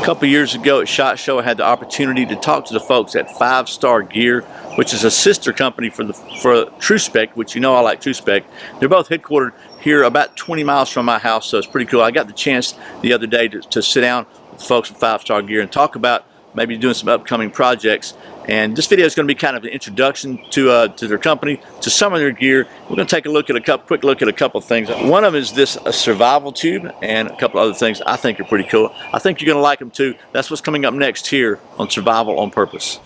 A couple years ago at SHOT Show, I had the opportunity to talk to the folks at 5 Star Gear, which is a sister company for TruSpec, which you know I like TruSpec. They're both headquartered here about 20 miles from my house, so it's pretty cool. I got the chance the other day to sit down with the folks at 5 Star Gear and talk about maybe doing some upcoming projects. And this video is going to be kind of an introduction to their company, to some of their gear. We're going to take a look at quick look at a couple of things. One of them is this survival tube, and a couple other things I think are pretty cool. I think you're going to like them too. That's what's coming up next here on Survival on Purpose.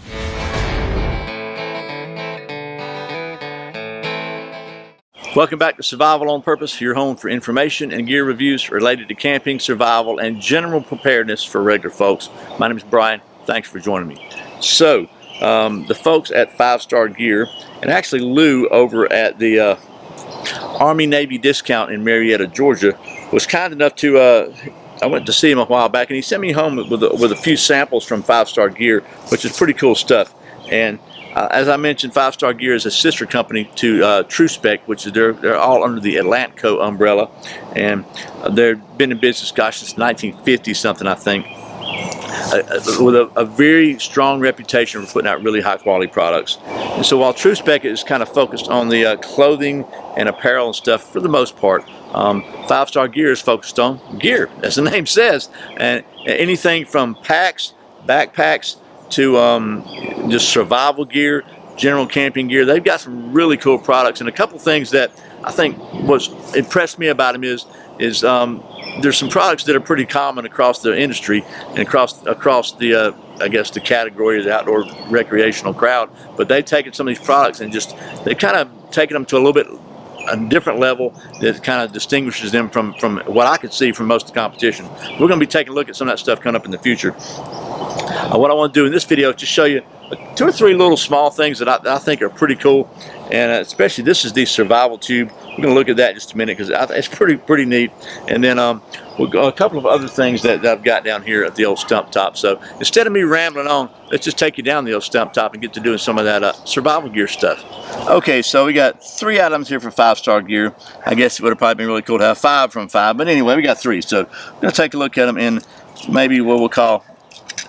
Welcome back to Survival on Purpose, your home for information and gear reviews related to camping, survival, and general preparedness for regular folks. My name is Brian. Thanks for joining me. So, the folks at 5 Star Gear, and actually Lou over at the Army-Navy discount in Marietta, Georgia, was kind enough to, I went to see him a while back, and he sent me home with a few samples from 5 Star Gear, which is pretty cool stuff. And as I mentioned, 5 Star Gear is a sister company to TruSpec, which is they're all under the Atlantico umbrella, and they've been in business, gosh, since 1950 something, I think. With a very strong reputation for putting out really high quality products. And so while TruSpec is kind of focused on the clothing and apparel and stuff for the most part, 5 Star Gear is focused on gear, as the name says, and anything from packs, backpacks, to just survival gear, general camping gear. They've got some really cool products, and a couple things that I think what's impressed me about them is there's some products that are pretty common across the industry and across the I guess the category of the outdoor recreational crowd, but they've taken some of these products and they've kind of taken them to a different level that kind of distinguishes them from what I could see from most of the competition. We're going to be taking a look at some of that stuff coming up in the future. What I want to do in this video is just show you 2 or 3 little small things that I think are pretty cool, and especially this is the survival tube. We're going to look at that in just a minute because it's pretty neat. And then we'll go a couple of other things that I've got down here at the old stump top. So instead of me rambling on, let's just take you down the old stump top and get to doing some of that survival gear stuff. Okay, so we got 3 items here for 5 Star Gear. I guess it would have probably been really cool to have 5 from 5, but anyway, we got 3. So we're going to take a look at them in maybe what we'll call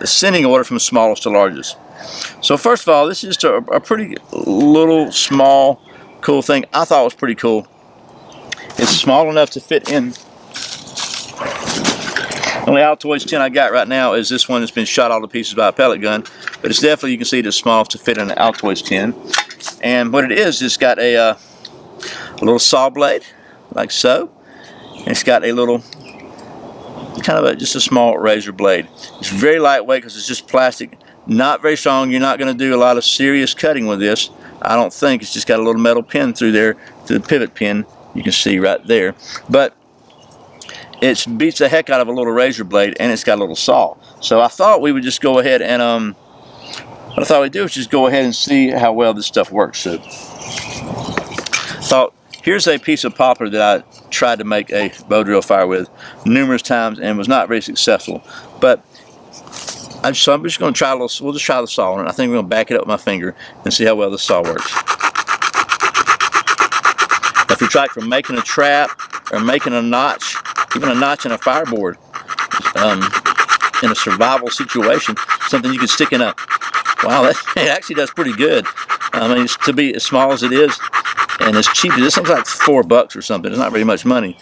ascending order from smallest to largest. So first of all, this is just a pretty little, small, cool thing. I thought it was pretty cool. It's small enough to fit in. The only Altoids 10 I got right now is this one that's been shot all to pieces by a pellet gun, but it's definitely, you can see it's small enough to fit in an Altoids 10. And what it is, it's got a little saw blade, like so. And it's got a little, kind of just a small razor blade. It's very lightweight because it's just plastic, not very strong. You're not going to do a lot of serious cutting with this, I don't think. It's just got a little metal pin through there, through the pivot pin, you can see right there. But it beats the heck out of a little razor blade, and it's got a little saw. So I thought we would just go ahead and what I thought we'd do is just go ahead and see how well this stuff works. So thought, here's a piece of poplar that I tried to make a bow drill fire with numerous times and was not very successful. But so I'm just going to try a little. We'll just try the saw on it. I think we're going to back it up with my finger and see how well the saw works. If you try from making a trap or making a notch, even a notch in a fireboard, in a survival situation, something you could stick in a. Wow, it actually does pretty good. I mean, to be as small as it is and as cheap as this thing's like $4 or something. It's not very much money.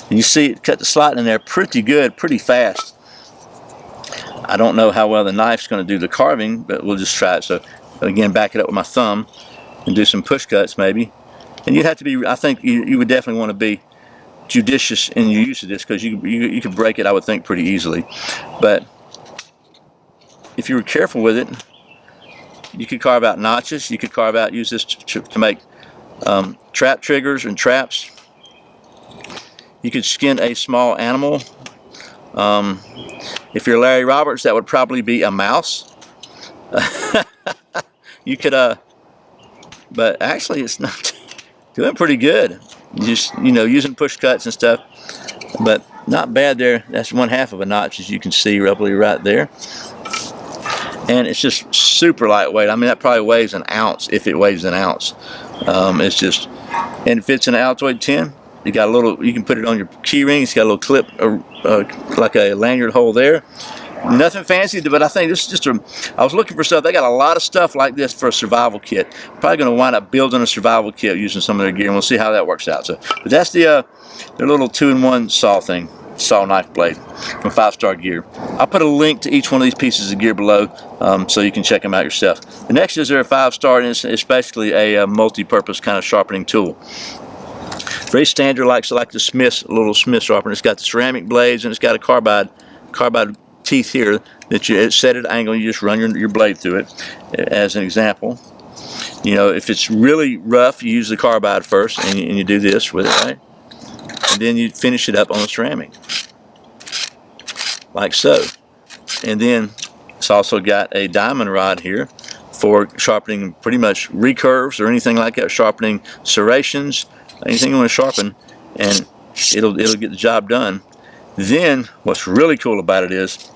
And you see it cut the slot in there pretty good, pretty fast. I don't know how well the knife's going to do the carving, but we'll just try it. So again, back it up with my thumb and do some push cuts maybe. And you'd have to be, I think you would definitely want to be judicious in your use of this because you could break it, I would think, pretty easily. But if you were careful with it, you could carve out notches. You could use this to make trap triggers and traps. You could skin a small animal. If you're Larry Roberts, that would probably be a mouse. You could, but actually it's not doing pretty good. Just, using push cuts and stuff, but not bad there. That's 1/2 of a notch, as you can see roughly right there. And it's just super lightweight. I mean, that probably weighs an ounce, if it weighs an ounce. It's just, and it fits in an Altoid 10. You got a little, you can put it on your key ring. It's got a little clip, like a lanyard hole there. Nothing fancy, but I think this is just I was looking for stuff. They got a lot of stuff like this for a survival kit. Probably going to wind up building a survival kit using some of their gear, and we'll see how that works out. So, but that's their little 2-in-1 saw thing, saw knife blade from 5-Star Gear. I'll put a link to each one of these pieces of gear below, so you can check them out yourself. The next is their 5-Star, and it's basically a multi-purpose kind of sharpening tool. Very standard, like the Smith's little Smith sharpener. It's got the ceramic blades, and it's got a carbide teeth here that you set at an angle. You just run your blade through it. As an example, you know, if it's really rough, you use the carbide first, and you do this with it, right? And then you finish it up on the ceramic, like so. And then it's also got a diamond rod here for sharpening pretty much recurves or anything like that, sharpening serrations, anything you want to sharpen, and it'll get the job done. Then what's really cool about it is,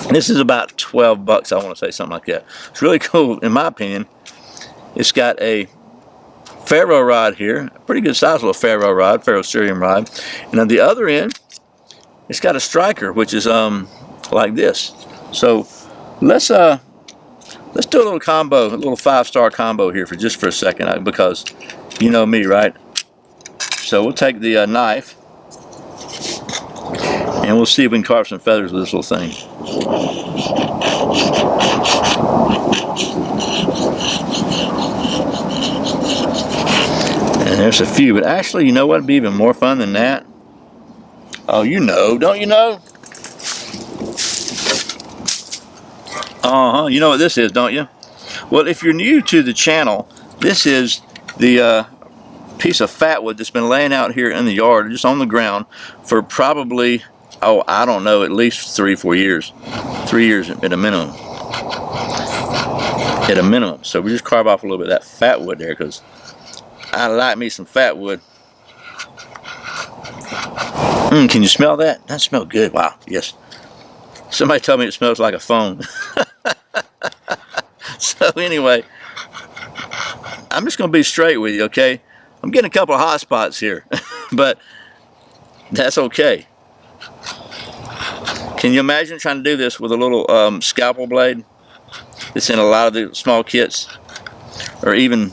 this is about 12 bucks, I want to say, something like that. It's really cool in my opinion. It's got a ferro rod here, a pretty good size little ferro rod, ferrocerium rod, and on the other end it's got a striker, which is like this. So let's do a little combo, a little 5-star combo here for just a second, because you know me, right? So we'll take the knife, and we'll see if we can carve some feathers with this little thing. And there's a few, but actually, you know what would be even more fun than that? Oh, you know, don't you know? You know what this is, don't you? Well, if you're new to the channel, this is the piece of fat wood that's been laying out here in the yard, just on the ground, for probably, oh, I don't know, at least 3-4 years. 3 years at a minimum. At a minimum. So we just carve off a little bit of that fat wood there, because I like me some fat wood. Can you smell that? That smells good. Wow, yes. Somebody told me it smells like a phone. So anyway, I'm just going to be straight with you, okay? I'm getting a couple of hot spots here, but that's okay. Can you imagine trying to do this with a little scalpel blade? It's in a lot of the small kits. Or even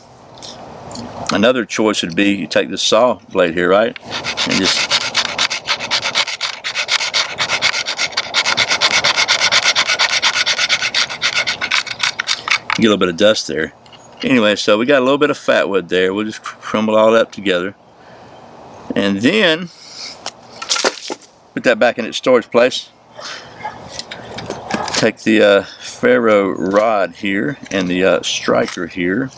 another choice would be you take this saw blade here, right? And just get a little bit of dust there. Anyway, so we got a little bit of fat wood there. We'll just crumble all that up together, and then put that back in its storage place. Take the ferro rod here and the striker here.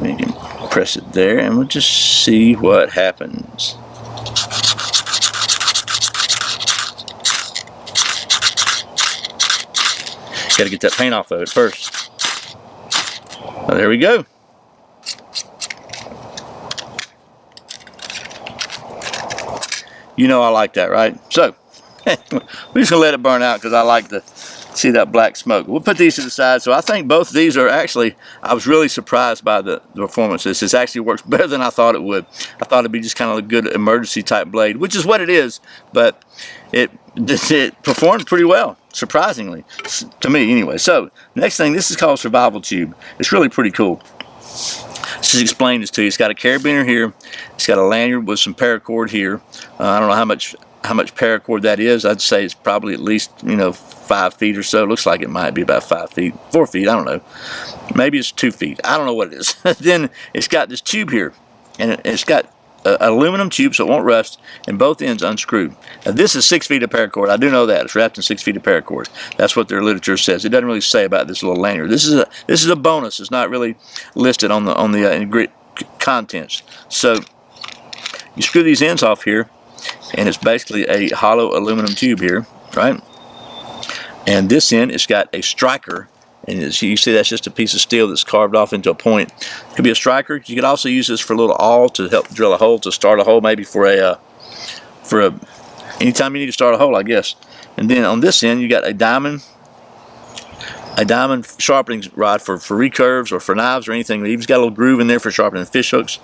We can press it there, and we'll just see what happens. Got to get that paint off of it first. Well, there we go. You know I like that, right? So we're just going to let it burn out because I like to see that black smoke. We'll put these to the side. So I think both of these are actually, I was really surprised by the performance. This actually works better than I thought it would. I thought it'd be just kind of a good emergency type blade, which is what it is, but it performed pretty well, surprisingly, to me anyway. So next thing, this is called Survival Tube. It's really pretty cool. Let's just explain this to you. It's got a carabiner here. It's got a lanyard with some paracord here. I don't know how much paracord that is. I'd say it's probably at least, 5 feet or so. It looks like it might be about 5 feet, 4 feet, I don't know. Maybe it's 2 feet. I don't know what it is. Then it's got this tube here, and it's got an aluminum tube so it won't rust, and both ends unscrewed. Now this is 6 feet of paracord. I do know that. It's wrapped in 6 feet of paracord. That's what their literature says. It doesn't really say about this little lanyard. This is a bonus. It's not really listed on the contents. So you screw these ends off here, and it's basically a hollow aluminum tube here, right? And this end, it's got a striker, and as you see, that's just a piece of steel that's carved off into a point. It could be a striker. You could also use this for a little awl to help drill a hole, to start a hole, maybe for anytime you need to start a hole, I guess. And then on this end, you got a diamond a diamond sharpening rod for recurves or for knives or anything. It even's got a little groove in there for sharpening fish hooks,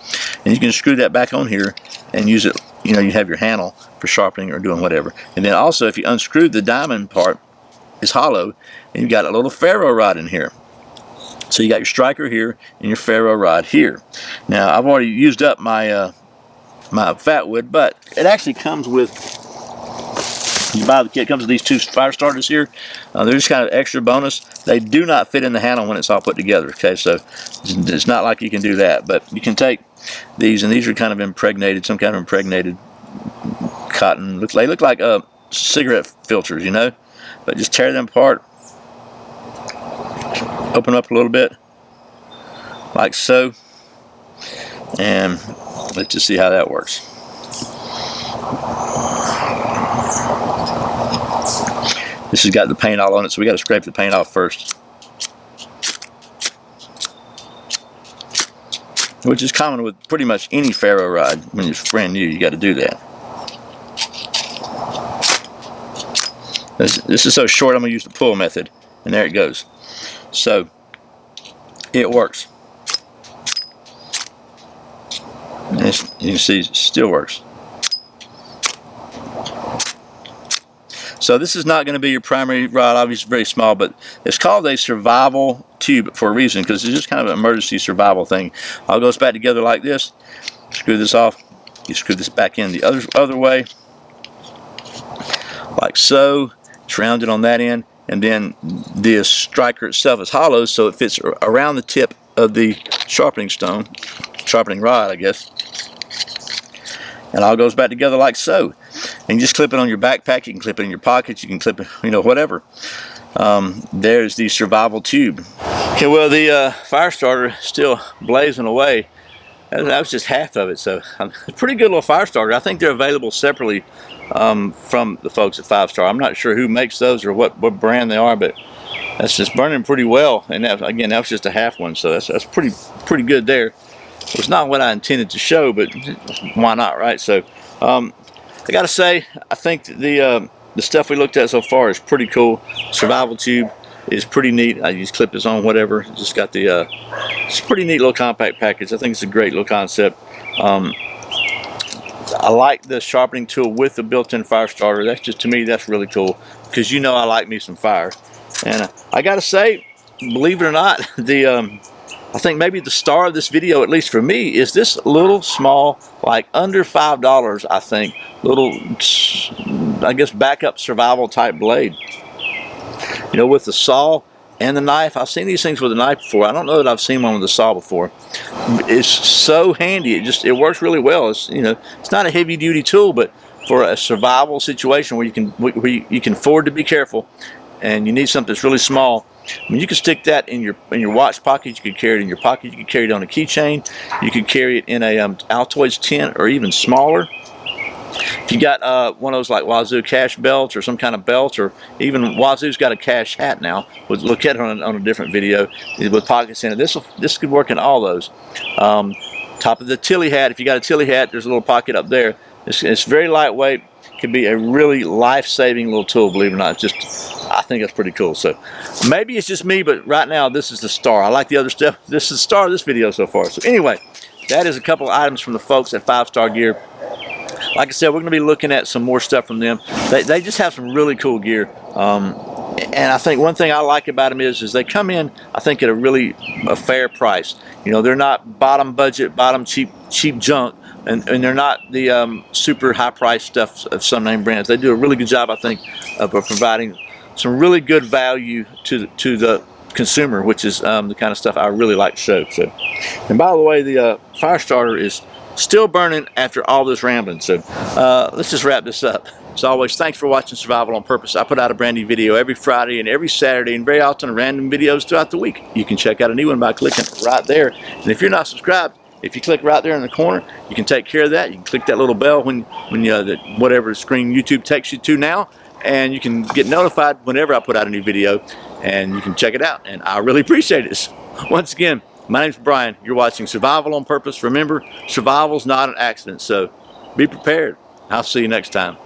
and you can screw that back on here and use it. You know, you have your handle for sharpening or doing whatever. And then also, if you unscrew the diamond part, it's hollow, and you've got a little ferro rod in here. So you got your striker here and your ferro rod here. Now I've already used up my my fat wood, but it actually comes with, you buy the kit, it comes with these 2 fire starters here. They're just kind of extra bonus. They do not fit in the handle when it's all put together, okay? So it's not like you can do that, but you can take these, and these are kind of impregnated, some kind of impregnated cotton. They look like cigarette filters, you know? But just tear them apart, open up a little bit, like so, and let's just see how that works. This has got the paint all on it, so we got to scrape the paint off first, which is common with pretty much any ferro rod. When it's brand new, you got to do that. This is so short, I'm going to use the pull method, and there it goes. So it works. And you can see it still works. So this is not going to be your primary rod, obviously very small, but it's called a survival tube for a reason, because it's just kind of an emergency survival thing. All goes back together like this. Screw this off. You screw this back in the other way, like so. It's rounded on that end, and then the striker itself is hollow, so it fits around the tip of the sharpening rod, I guess. And all goes back together like so. And you just clip it on your backpack, you can clip it in your pockets, you can clip it, you know, whatever. There's the survival tube. Okay, well, the fire starter is still blazing away. That was just half of it, so a pretty good little fire starter. I think they're available separately from the folks at 5 Star. I'm not sure who makes those or what brand they are, but that's just burning pretty well. And that, again, that was just a half one, so that's pretty good there. It was not what I intended to show, but why not, right? So I gotta say, I think the stuff we looked at so far is pretty cool. Survival tube is pretty neat. I just clip this on whatever. Just got the it's a pretty neat little compact package. I think it's a great little concept. I like the sharpening tool with the built-in fire starter. That's just, to me, that's really cool, because you know I like me some fire. And I gotta say, believe it or not, I think maybe the star of this video, at least for me, is this little small, like under $5, I think, little, I guess, backup survival type blade. You know, with the saw and the knife. I've seen these things with a knife before. I don't know that I've seen one with a saw before. It's so handy. It works really well. It's, you know, it's not a heavy duty tool, but for a survival situation where you can afford to be careful, and you need something that's really small. I mean, you can stick that in your watch pocket. You could carry it in your pocket. You could carry it on a keychain. You could carry it in a Altoids tent, or even smaller. If you got one of those like Wazoo cache belts, or some kind of belt, or even Wazoo's got a cache hat now. We'll look at it on a different video with pockets in it. This could work in all those. Top of the Tilly hat, if you got a Tilly hat, there's a little pocket up there. It's very lightweight. Could be a really life-saving little tool, believe it or not. It's just, I think that's pretty cool. So maybe it's just me, but right now this is the star. I like the other stuff. This is the star of this video so far. So anyway, that is a couple of items from the folks at 5 Star Gear. Like I said, we're going to be looking at some more stuff from them. They just have some really cool gear. And I think one thing I like about them is they come in, I think, at a fair price. You know, they're not bottom budget, bottom cheap junk. And they're not the super high price stuff of some name brands. They do a really good job, I think, of providing some really good value to the consumer, which is the kind of stuff I really like to show. So, and by the way, the fire starter is still burning after all this rambling. So let's just wrap this up. As always, thanks for watching Survival on Purpose. I put out a brand new video every Friday and every Saturday, and very often random videos throughout the week. You can check out a new one by clicking right there. And if you're not subscribed, if you click right there in the corner, you can take care of that. You can click that little bell when whatever screen YouTube takes you to now, and you can get notified whenever I put out a new video, and you can check it out. And I really appreciate it. Once again, my name's Brian. You're watching Survival on Purpose. Remember, survival's not an accident, so be prepared. I'll see you next time.